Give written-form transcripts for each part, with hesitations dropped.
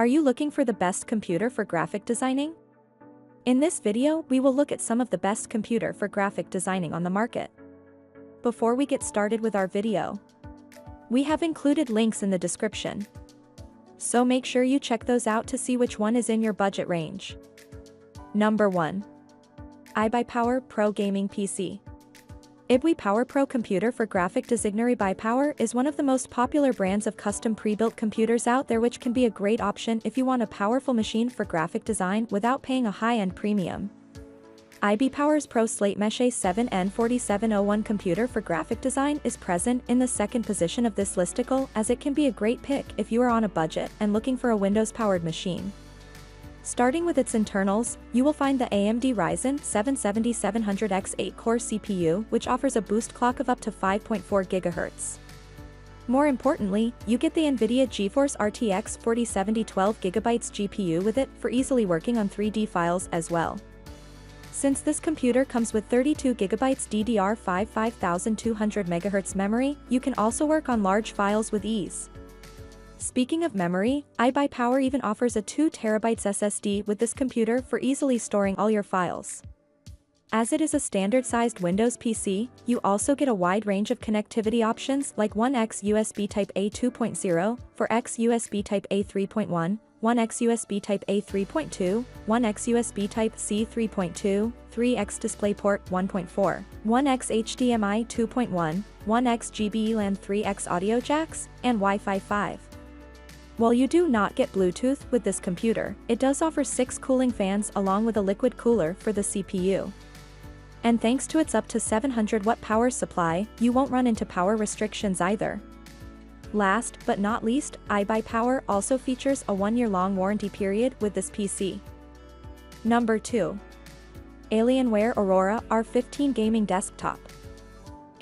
Are you looking for the best computer for graphic designing? In this video, we will look at some of the best computer for graphic designing on the market. Before we get started with our video, we have included links in the description, so make sure you check those out to see which one is in your budget range. Number 1. iBuyPower Pro Gaming PC. iBuyPower Pro Computer for Graphic Designing iBuyPower is one of the most popular brands of custom pre-built computers out there, which can be a great option if you want a powerful machine for graphic design without paying a high-end premium. iBuyPower's Pro Slate Mesh A7N4701 computer for graphic design is present in the second position of this listicle, as it can be a great pick if you are on a budget and looking for a Windows-powered machine. Starting with its internals, you will find the AMD Ryzen 7 7700X 8-core CPU, which offers a boost clock of up to 5.4 GHz. More importantly, you get the NVIDIA GeForce RTX 4070 12GB GPU with it for easily working on 3D files as well. Since this computer comes with 32GB DDR5 5200 MHz memory, you can also work on large files with ease. Speaking of memory, iBuyPower even offers a 2TB SSD with this computer for easily storing all your files. As it is a standard-sized Windows PC, you also get a wide range of connectivity options like 1x USB Type-A 2.0, 4x USB Type-A 3.1, 1x USB Type-A 3.2, 1x USB Type-C 3.2, 3x DisplayPort 1.4, 1x HDMI 2.1, 1x GB LAN 3x audio jacks, and Wi-Fi 5. While you do not get Bluetooth with this computer, it does offer 6 cooling fans along with a liquid cooler for the CPU. And thanks to its up to 700-watt power supply, you won't run into power restrictions either. Last but not least, iBuyPower also features a 1-year-long warranty period with this PC. Number 2. Alienware Aurora R15 Gaming Desktop.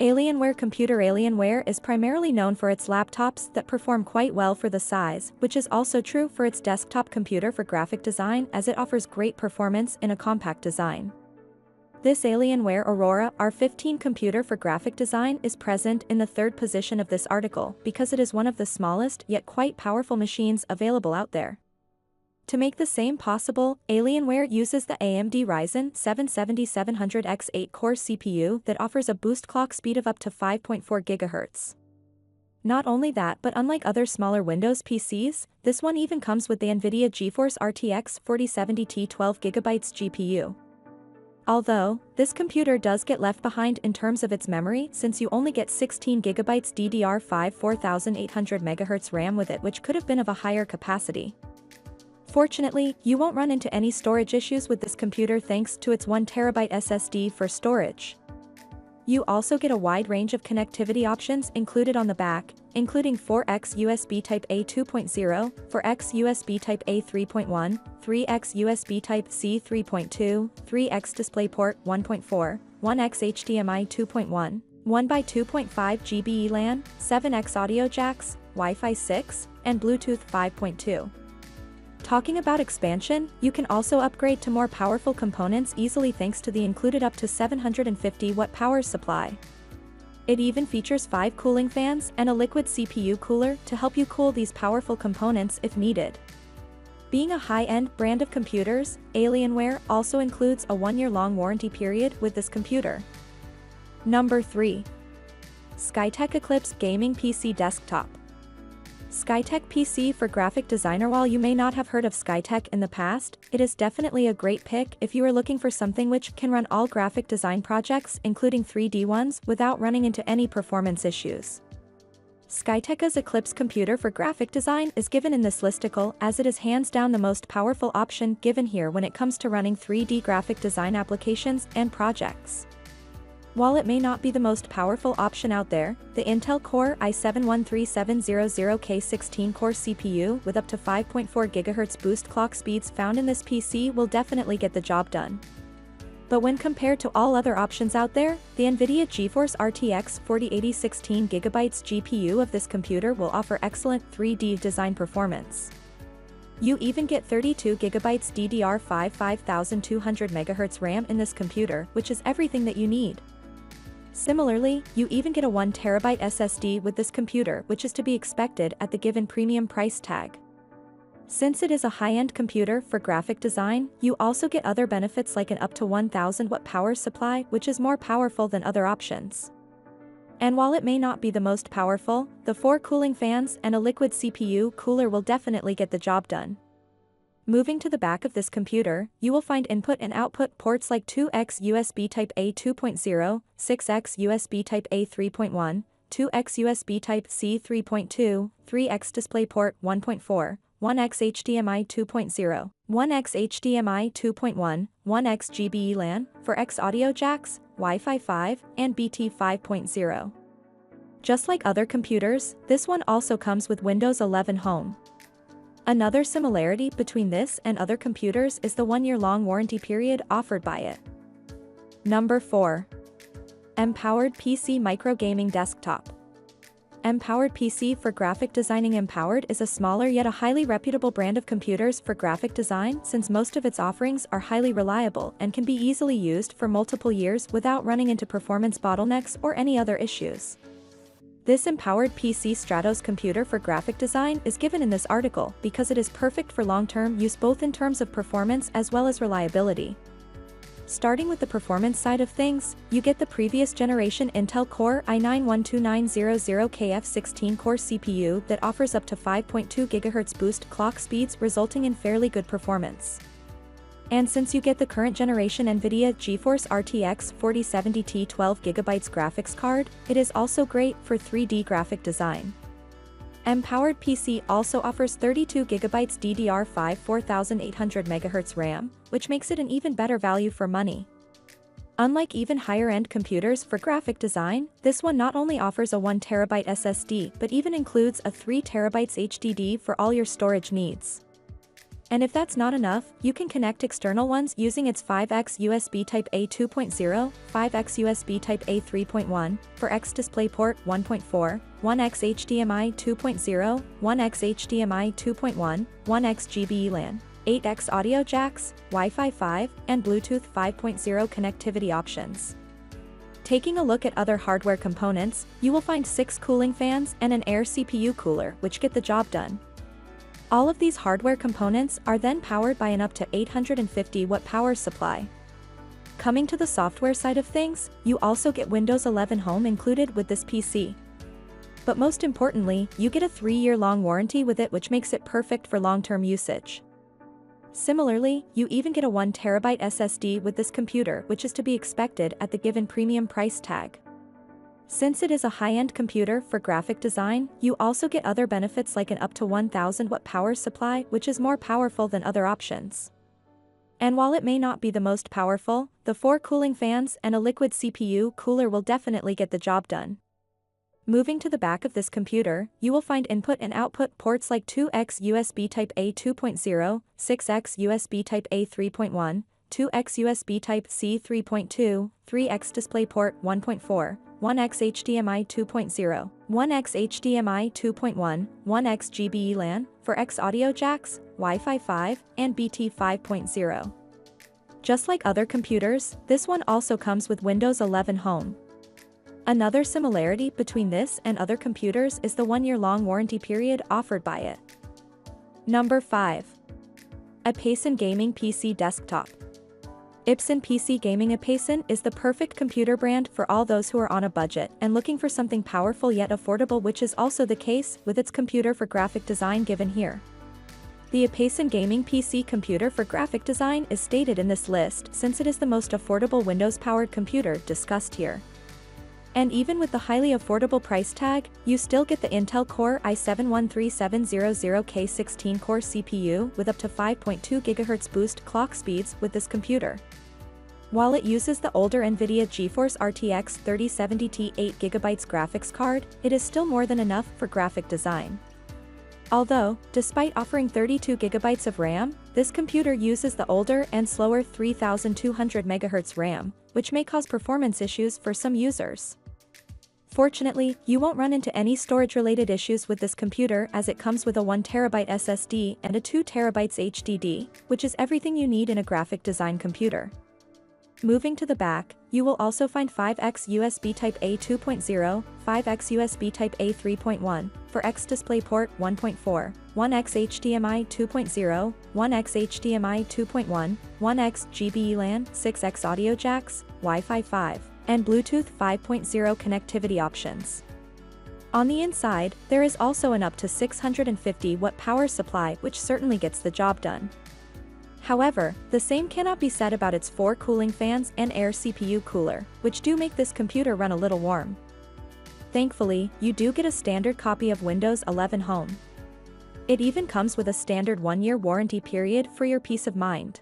Alienware computer. Alienware is primarily known for its laptops that perform quite well for the size, which is also true for its desktop computer for graphic design, as it offers great performance in a compact design. This Alienware Aurora R15 computer for graphic design is present in the third position of this article because it is one of the smallest yet quite powerful machines available out there. To make the same possible, Alienware uses the AMD Ryzen 7 7700X 8-core CPU that offers a boost clock speed of up to 5.4 GHz. Not only that, but unlike other smaller Windows PCs, this one even comes with the NVIDIA GeForce RTX 4070 12GB GPU. Although, this computer does get left behind in terms of its memory, since you only get 16GB DDR5 4800 MHz RAM with it, which could have been of a higher capacity. Fortunately, you won't run into any storage issues with this computer thanks to its 1TB SSD for storage. You also get a wide range of connectivity options included on the back, including 4x USB Type-A 2.0, 4x USB Type-A 3.1, 3x USB Type-C 3.2, 3x DisplayPort 1.4, 1x HDMI 2.1, 1x2.5 GB LAN, 7x audio jacks, Wi-Fi 6, and Bluetooth 5.2. Talking about expansion, you can also upgrade to more powerful components easily thanks to the included up to 750-watt power supply. It even features 5 cooling fans and a liquid CPU cooler to help you cool these powerful components if needed. Being a high-end brand of computers, Alienware also includes a 1-year-long warranty period with this computer. Number 3. Skytech Eclipse Gaming PC Desktop. Skytech PC for graphic designer. While you may not have heard of Skytech in the past, it is definitely a great pick if you are looking for something which can run all graphic design projects, including 3D ones, without running into any performance issues. Skytech's Eclipse computer for graphic design is given in this listicle as it is hands down the most powerful option given here when it comes to running 3D graphic design applications and projects. While it may not be the most powerful option out there, the Intel Core i7-13700K 16-core CPU with up to 5.4 GHz boost clock speeds found in this PC will definitely get the job done. But when compared to all other options out there, the NVIDIA GeForce RTX 4080 16GB GPU of this computer will offer excellent 3D design performance. You even get 32GB DDR5 5200 MHz RAM in this computer, which is everything that you need. Similarly, you even get a 1TB SSD with this computer, which is to be expected at the given premium price tag. Since it is a high-end computer for graphic design, you also get other benefits like an up to 1000 watt power supply, which is more powerful than other options. And while it may not be the most powerful, the 4 cooling fans and a liquid CPU cooler will definitely get the job done. Moving to the back of this computer, you will find input and output ports like 2x USB Type-A 2.0, 6x USB Type-A 3.1, 2x USB Type-C 3.2, 3x DisplayPort 1.4, 1x HDMI 2.0, 1x HDMI 2.1, 1x GBE LAN, 4x audio jacks, Wi-Fi 5, and BT 5.0. Just like other computers, this one also comes with Windows 11 Home. Another similarity between this and other computers is the 1-year-long warranty period offered by it. Number 4. Empowered PC Micro Gaming Desktop. Empowered PC for Graphic Designing. Empowered is a smaller yet a highly reputable brand of computers for graphic design since most of its offerings are highly reliable and can be easily used for multiple years without running into performance bottlenecks or any other issues. This Empowered PC Stratos computer for graphic design is given in this article because it is perfect for long-term use both in terms of performance as well as reliability. Starting with the performance side of things, you get the previous generation Intel Core i9-12900KF 16-core CPU that offers up to 5.2 GHz boost clock speeds, resulting in fairly good performance. And since you get the current generation NVIDIA GeForce RTX 4070 Ti 12GB graphics card, it is also great for 3D graphic design. Empowered PC also offers 32GB DDR5 4800MHz RAM, which makes it an even better value for money. Unlike even higher-end computers for graphic design, this one not only offers a 1TB SSD but even includes a 3TB HDD for all your storage needs. And if that's not enough, you can connect external ones using its 5x USB Type-A 2.0, 5x USB Type-A 3.1, 4x DisplayPort 1.4, 1x HDMI 2.0, 1x HDMI 2.1, 1x GBE LAN, 8x audio jacks, Wi-Fi 5, and Bluetooth 5.0 connectivity options. Taking a look at other hardware components, you will find 6 cooling fans and an air CPU cooler, which get the job done. All of these hardware components are then powered by an up to 850 watt power supply. Coming to the software side of things, you also get Windows 11 Home included with this PC. But most importantly, you get a 3-year-long warranty with it, which makes it perfect for long-term usage. Similarly, you even get a 1TB SSD with this computer, which is to be expected at the given premium price tag. Since it is a high-end computer for graphic design, you also get other benefits like an up to 1000 watt power supply, which is more powerful than other options. And while it may not be the most powerful, the 4 cooling fans and a liquid CPU cooler will definitely get the job done. Moving to the back of this computer, you will find input and output ports like 2x USB Type-A 2.0, 6x USB Type-A 3.1, 2x USB Type-C 3.2, 3x DisplayPort 1.4, 1x HDMI 2.0, 1x HDMI 2.1, 1x GBE LAN, 4x audio jacks, Wi-Fi 5, and BT 5.0. Just like other computers, this one also comes with Windows 11 Home. Another similarity between this and other computers is the 1-year-long warranty period offered by it. Number 5. Epson Gaming PC Desktop. Epson PC Gaming. Epson is the perfect computer brand for all those who are on a budget and looking for something powerful yet affordable, which is also the case with its computer for graphic design given here. The Epson Gaming PC computer for graphic design is stated in this list since it is the most affordable Windows-powered computer discussed here. And even with the highly affordable price tag, you still get the Intel Core i7-13700K 16-core CPU with up to 5.2 GHz boost clock speeds with this computer. While it uses the older NVIDIA GeForce RTX 3070 Ti 8GB graphics card, it is still more than enough for graphic design. Although, despite offering 32 GB of RAM, this computer uses the older and slower 3200 MHz RAM, which may cause performance issues for some users. Fortunately, you won't run into any storage-related issues with this computer as it comes with a 1TB SSD and a 2TB HDD, which is everything you need in a graphic design computer. Moving to the back, you will also find 5x USB Type-A 2.0, 5x USB Type-A 3.1, 4x DisplayPort 1.4, 1x HDMI 2.0, 1x HDMI 2.1, 1x GB LAN, 6x audio jacks, Wi-Fi 5, and Bluetooth 5.0 connectivity options. On the inside, there is also an up to 650-watt power supply, which certainly gets the job done. However, the same cannot be said about its 4 cooling fans and air CPU cooler, which do make this computer run a little warm. Thankfully, you do get a standard copy of Windows 11 Home. It even comes with a standard 1-year warranty period for your peace of mind.